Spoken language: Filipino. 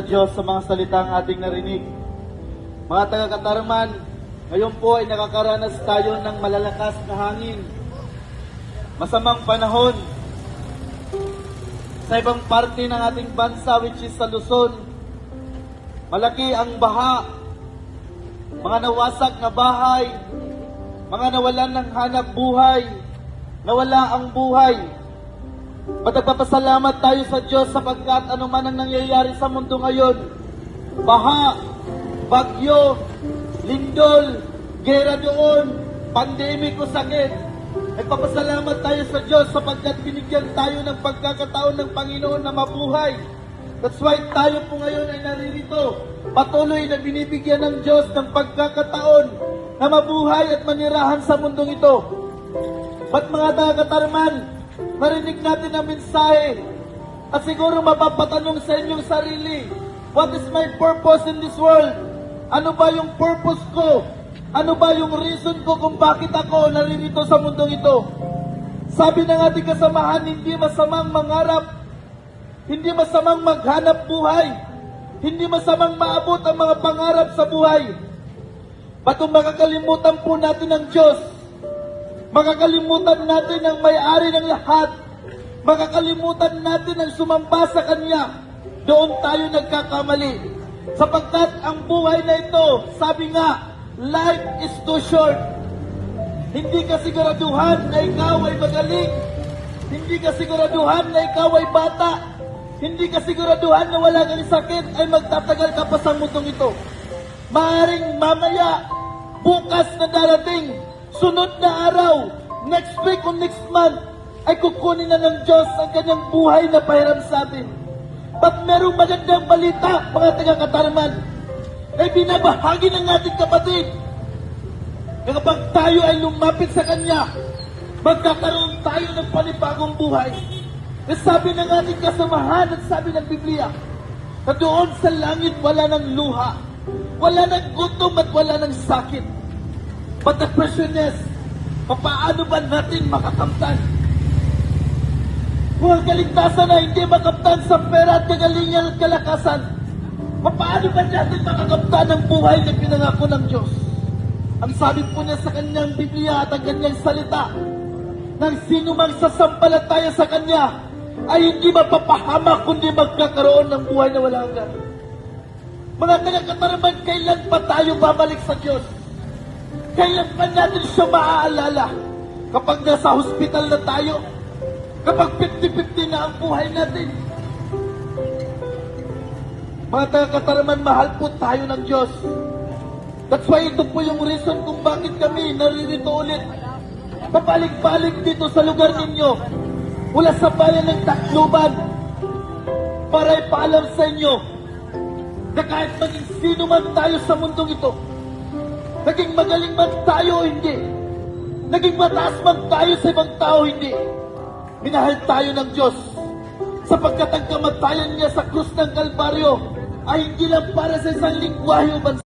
Diyos sa mga salitang ating narinig. Mga taga-Katarman, ngayon po ay nakakaranas tayo ng malalakas na hangin. Masamang panahon sa ibang parte ng ating bansa, which is sa Luzon. Malaki ang baha, mga nawasak na bahay, mga nawalan ng hanap buhay, nawala ang buhay. Nagpapasalamat tayo sa Diyos sapagkat anuman ang nangyayari sa mundo ngayon, baha, bagyo, lindol, gera doon, pandemic o sakit, nagpapasalamat tayo sa Diyos sapagkat binigyan tayo ng pagkakataon ng Panginoon na mabuhay. That's why tayo po ngayon ay naririto, patuloy na binibigyan ng Diyos ng pagkakataon na mabuhay at manirahan sa mundong ito. Ba't mga taga-Katarman, narinig natin ang mensahe at siguro mapapatanong sa inyong sarili, what is my purpose in this world? Ano ba yung purpose ko? Ano ba yung reason ko kung bakit ako naririto sa mundong ito? Sabi ng ating kasamahan, hindi masamang mangarap, hindi masamang maghanap buhay, hindi masamang maabot ang mga pangarap sa buhay. Batong makakalimutan po natin ang Diyos, makakalimutan natin ang may-ari ng lahat, makakalimutan natin ang sumamba sa Kanya, doon tayo nagkakamali. Sapagkat ang buhay na ito, sabi nga, life is too short. Hindi ka siguraduhan na ikaw ay magaling, hindi ka siguraduhan na ikaw ay bata, hindi ka siguraduhan na wala kang sakit ay magtatagal ka pa sa mundong ito. Maaaring mamaya, bukas na darating, sunod na araw, next week o next month, ay kukunin na ng Diyos ang kanyang buhay na pahiram sa atin. But merong magandang balita, mga taga-Katarman, ay binabahagi ng ating kapatid na kapag tayo ay lumapit sa Kanya, magkakaroon tayo ng panibagong buhay. Na sabi ng ating kasamahan at sabi ng Biblia, na doon sa langit wala ng luha, wala ng gutom at wala ng sakit. But the question is, paano ba natin makakamtan? Kung ang kaligtasan na hindi makamtan sa pera at kagalingan at kalakasan, paano ba natin makakamtan ang buhay na pinangako ng Diyos? Ang sabi po niya sa kanyang Biblia at ang kanyang salita, nang sino mang sasampalataya sa Kanya, ay hindi mapapahamak kundi magkakaroon ng buhay na walang hanggan. Mga taga-Katarman, kailan pa tayo babalik sa Diyos? Kailan pa natin siya maaalala? Kapag nasa hospital na tayo? Kapag 50-50 na ang buhay natin? Mga taga-Katarman, mahal po tayo ng Diyos. That's why ito po yung reason kung bakit kami naririto ulit. Pabalik-balik dito sa lugar ninyo, mula sa bayan ng Tacloban, para ipaalam sa inyo na kahit maging sino man tayo sa mundong ito, naging magaling man tayo o hindi, naging mataas man tayo sa ibang tao hindi, minahal tayo ng Diyos, sapagkat ang kamatayan niya sa krus ng Kalbaryo ay hindi lang para sa isang lingwahe o bansa.